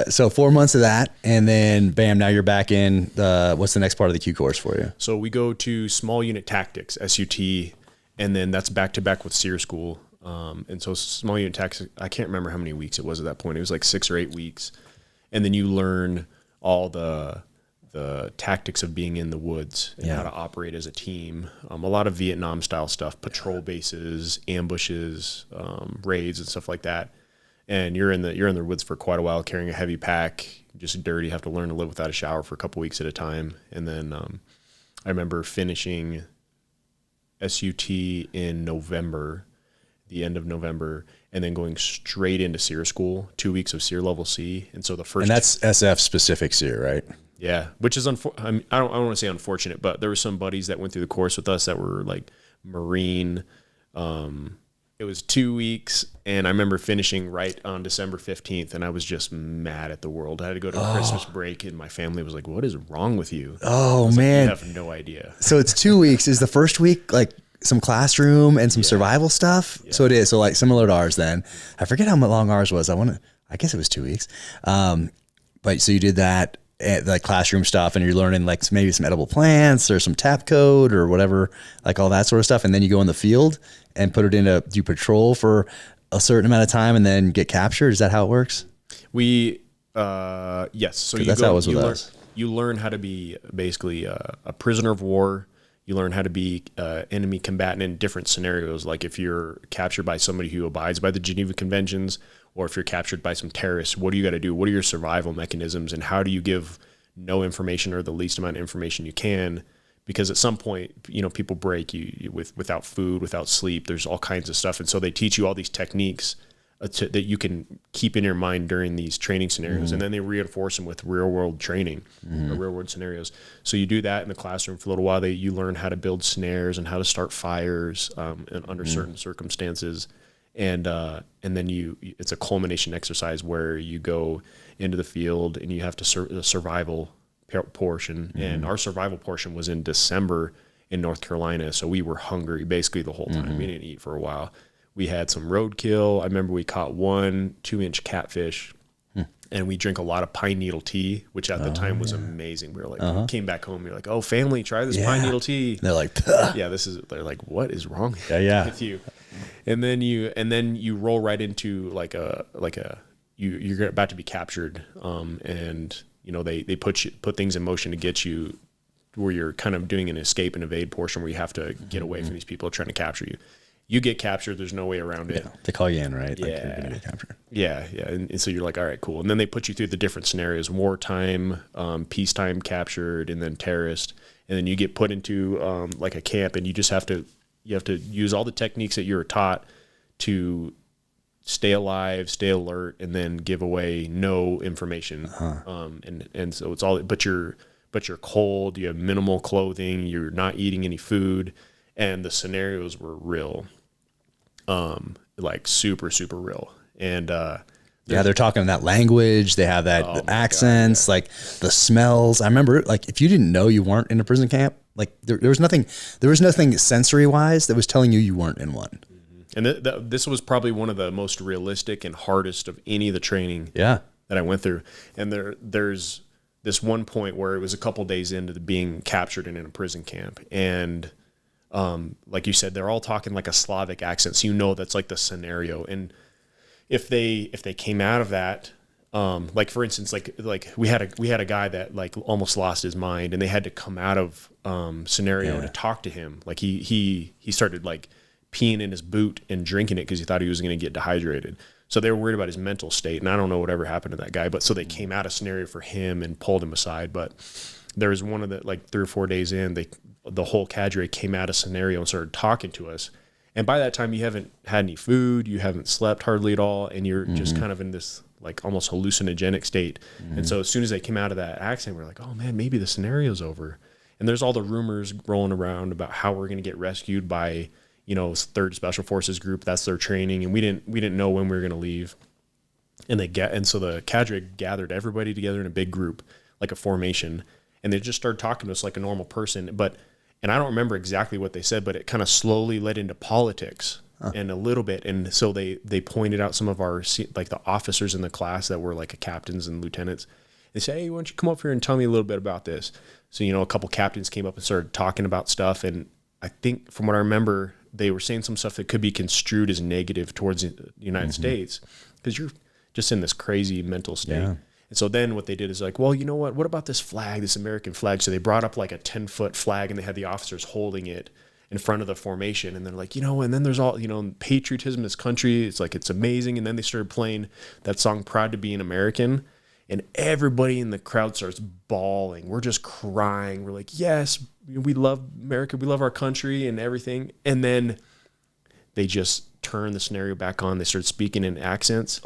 So 4 months of that, and then bam, now you're back in. What's the next part of the Q course for you? So we go to small unit tactics, SUT, and then that's back to back with SEER school. And so small unit tactics, I can't remember how many weeks it was at that point. It was like 6 or 8 weeks. And then you learn all the tactics of being in the woods and how to operate as a team. A lot of Vietnam style stuff, patrol bases, ambushes, raids and stuff like that. And you're in the woods for quite a while, carrying a heavy pack, just dirty, have to learn to live without a shower for a couple weeks at a time. And then I remember finishing SUT in November, the end of November, and then going straight into SEER school, 2 weeks of SEER level C. And so the first, and that's SF specific SEER, right? Yeah, which is I don't want to say unfortunate, but there were some buddies that went through the course with us that were like Marine. It was 2 weeks, and I remember finishing right on December 15th, and I was just mad at the world. I had to go to Christmas break, and my family was like, "What is wrong with you?" Oh man, like, you have no idea. So it's 2 weeks. Is the first week like some classroom and some survival stuff? Yeah. So it is. So like similar to ours then. I forget how long ours was. I guess it was 2 weeks. But so you did that, like classroom stuff, and you're learning like maybe some edible plants or some tap code or whatever, like all that sort of stuff. And then you go in the field and put it into, do you patrol for a certain amount of time and then get captured? Is that how it works? Yes. So that's how it was with us. You learn how to be basically a prisoner of war. You learn how to be enemy combatant in different scenarios. Like if you're captured by somebody who abides by the Geneva Conventions, or if you're captured by some terrorists, what do you got to do? What are your survival mechanisms, and how do you give no information or the least amount of information you can? Because at some point, people break without food, without sleep. There's all kinds of stuff, and so they teach you all these techniques that you can keep in your mind during these training scenarios, and then they reinforce them with real world training, or real world scenarios. So you do that in the classroom for a little while. You learn how to build snares and how to start fires under certain circumstances, and then it's a culmination exercise where you go into the field and you have to the survival portion, and our survival portion was in December in North Carolina, so we were hungry basically the whole time. We didn't eat for a while. We had some roadkill. I remember we caught 1 2-inch catfish, and we drink a lot of pine needle tea, which at the time was amazing. We were like, we came back home. We were like, "Oh, family, try this pine needle tea." And they're like, they're like, "What is wrong with you?" And then you roll right into you're about to be captured, and they put things in motion to get you where you're kind of doing an escape and evade portion where you have to get away from these people trying to capture you. You get captured. There's no way around it. Yeah, they call you in, right? Yeah. Like you're going to get captured. Yeah. And so you're like, all right, cool. And then they put you through the different scenarios: wartime, peacetime captured, and then terrorist. And then you get put into like a camp, and you have to use all the techniques that you were taught to stay alive, stay alert, and then give away no information. And so it's all, but you're cold. You have minimal clothing. You're not eating any food, and the scenarios were real. Like super, super real. And, they're talking that language. They have that the accents, like the smells. I remember like, if you didn't know you weren't in a prison camp, like there was nothing sensory wise that was telling you weren't in one. And this was probably one of the most realistic and hardest of any of the training that I went through. And there's this one point where it was a couple days into being captured and in a prison camp. And, like you said, they're all talking like a Slavic accent, so that's like the scenario. And if they came out of that, like for instance, like we had a guy that like almost lost his mind, and they had to come out of scenario to talk to him. Like he started like peeing in his boot and drinking it because he thought he was going to get dehydrated. So they were worried about his mental state, and I don't know whatever happened to that guy. But so they came out of scenario for him and pulled him aside. But there was one of the like 3 or 4 days in, the whole cadre came out of scenario and started talking to us. And by that time, you haven't had any food, you haven't slept hardly at all, and you're just kind of in this like almost hallucinogenic state. And so as soon as they came out of that accent, we're like, oh man, maybe the scenario's over. And there's all the rumors rolling around about how we're going to get rescued by, 3rd Special Forces Group. That's their training, and we didn't know when we were going to leave. And so the cadre gathered everybody together in a big group, like a formation, and they just started talking to us like a normal person. And I don't remember exactly what they said, but it kind of slowly led into politics. and a little bit. And so they pointed out some of our, like the officers in the class that were like captains and lieutenants. They say, hey, why don't you come up here and tell me a little bit about this? So, a couple captains came up and started talking about stuff. And I think from what I remember, they were saying some stuff that could be construed as negative towards the United States, because you're just in this crazy mental state. Yeah. And so then what they did is like, well, you know what about this flag, this American flag? So they brought up like a 10-foot flag, and they had the officers holding it in front of the formation. And they're like, and then there's all, patriotism in this country. It's like, it's amazing. And then they started playing that song, Proud to Be an American. And everybody in the crowd starts bawling. We're just crying. We're like, yes, we love America. We love our country and everything. And then they just turned the scenario back on. They started speaking in accents,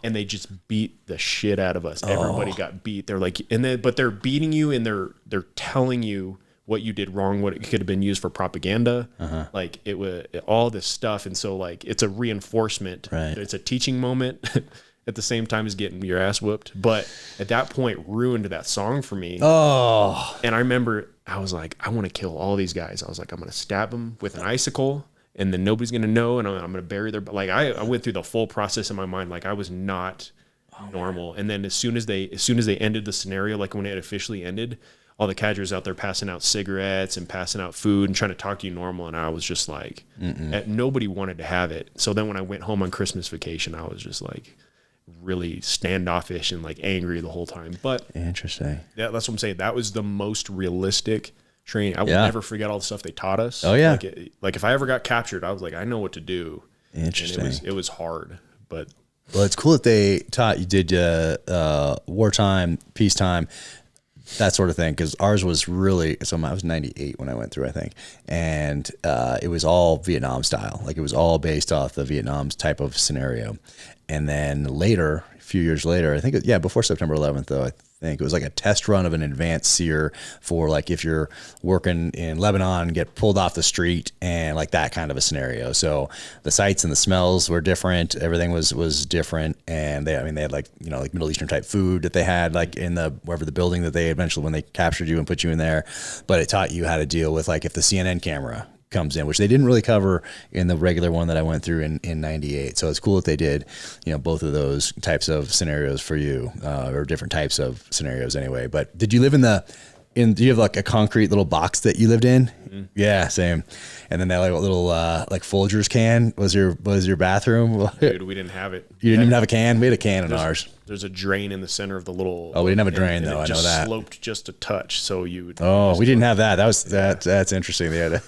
and they just beat the shit out of us. Everybody got beat. They're like, but they're beating you, and they're telling you what you did wrong, what it could have been used for propaganda. Like it was all this stuff. And so like, it's a reinforcement. Right. It's a teaching moment. At the same time as getting your ass whooped. But at that point ruined that song for me. And I remember I was like, I want to kill all these guys. I was like, I'm going to stab them with an icicle, and then nobody's going to know, and I'm going to bury their, like I went through the full process in my mind. Like I was not normal. And then as soon as they ended the scenario, like when it officially ended, all the cadres out there passing out cigarettes and passing out food and trying to talk to you normal. And I was just like, nobody wanted to have it. So then when I went home on Christmas vacation, I was just like, really standoffish and like angry the whole time. But interesting. Yeah, that's what I'm saying. That was the most realistic training. I will never forget all the stuff they taught us. Oh yeah. Like if I ever got captured, I was like, I know what to do. Interesting. And it was hard, but well, it's cool that they taught you did wartime, peacetime, that sort of thing. Cause ours was really, so I was 98 when I went through, I think. And, it was all Vietnam style. Like it was all based off the Vietnam's type of scenario. And then later, a few years later, I think, before September 11th, though, I think it was like a test run of an advanced seer for like if you're working in Lebanon, get pulled off the street and like that kind of a scenario. So the sights and the smells were different. Everything was different. And they had like, like Middle Eastern type food that they had like in wherever the building that they eventually, when they captured you and put you in there. But it taught you how to deal with like if the CNN camera comes in, which they didn't really cover in the regular one that I went through in 98. So it's cool that they did, both of those types of scenarios for you, or different types of scenarios anyway. But did you live do you have like a concrete little box that you lived in? Mm-hmm. Yeah, same. And then that like little like Folgers can was your bathroom? Dude, we didn't have it. You didn't even have a can? We had a can in ours. There's a drain in the center of the little. Oh, we didn't have a drain though. I know that. Sloped just a touch, so you would. Oh, we didn't have that. That's interesting. They had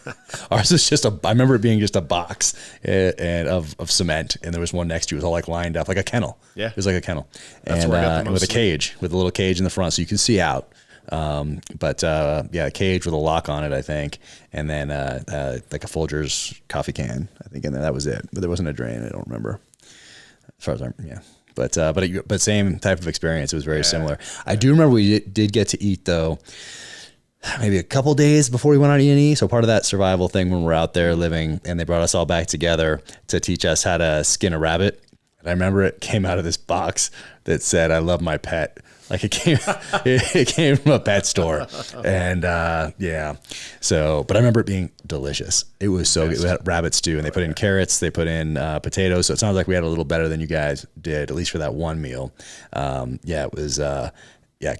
ours was just I remember it being just a box and of cement, and there was one next to it. It was all like lined up like a kennel. Yeah, it was like a kennel, that's where I got the most with a cage, with a little cage in the front, so you can see out. A cage with a lock on it, I think, and then like a Folgers coffee can, I think, and that was it. But there wasn't a drain. I don't remember. As far as but same type of experience. It was very similar. I do remember we did get to eat though, maybe a couple days before we went on E&E. So part of that survival thing when we're out there living, and they brought us all back together to teach us how to skin a rabbit. And I remember it came out of this box that said, "I love my pet." Like it came from a pet store, and So, but I remember it being delicious. It was so good. We had rabbit stew, and they put in carrots, they put in potatoes. So it sounds like we had a little better than you guys did, at least for that one meal. It was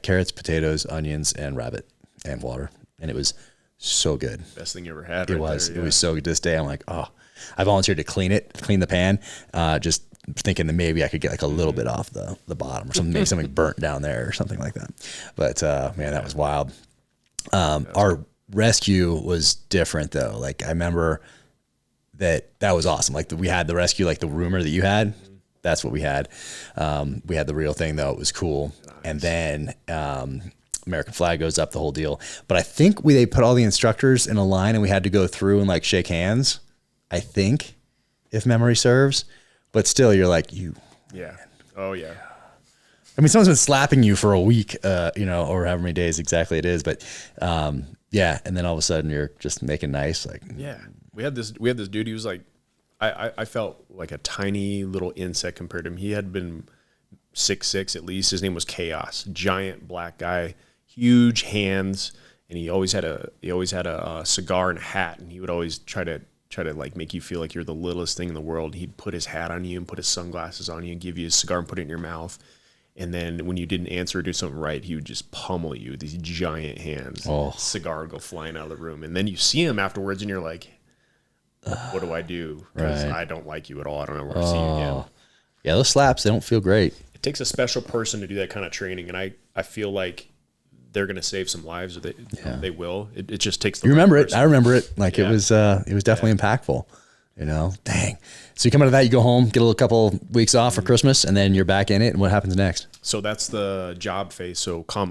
carrots, potatoes, onions, and rabbit and water, and it was so good. Best thing you ever had. It was. It was so good. This day, I'm like, oh, I volunteered to clean the pan, just thinking that maybe I could get like a little bit off the bottom or something, maybe something burnt down there or something like that. But man, that was wild. Our rescue was different though. Like I remember that was awesome. Like we had the rescue, like the rumor that you had, that's what we had. We had the real thing though. It was cool. Nice. And then American flag goes up, the whole deal. But I think they put all the instructors in a line and we had to go through and like shake hands, I think, if memory serves. But still, you're like, yeah. Oh, yeah. I mean, someone's been slapping you for a week, or however many days exactly it is. But, and then all of a sudden you're just making nice. Like, yeah. We had this dude, he was like, I felt like a tiny little insect compared to him. He had been 6'6" at least. His name was Chaos. Giant black guy, huge hands. And he always had a cigar and a hat. And he would always try to try to like make you feel like you're the littlest thing in the world. He'd put his hat on you and put his sunglasses on you and give you a cigar and put it in your mouth. And then when you didn't answer or do something right, he would just pummel you with these giant hands. Cigar would go flying out of the room. And then you see him afterwards and you're like, what do I do? Because I don't like you at all. I don't ever want to see you again. Yeah, those slaps, they don't feel great. It takes a special person to do that kind of training. And I feel like they're going to save some lives. Or they will. It just takes the You remember right it. person. I remember it. Like it was definitely impactful. You know, dang. So you come out of that, you go home, get a couple weeks off for Christmas, and then you're back in it. And what happens next? So that's the job phase. So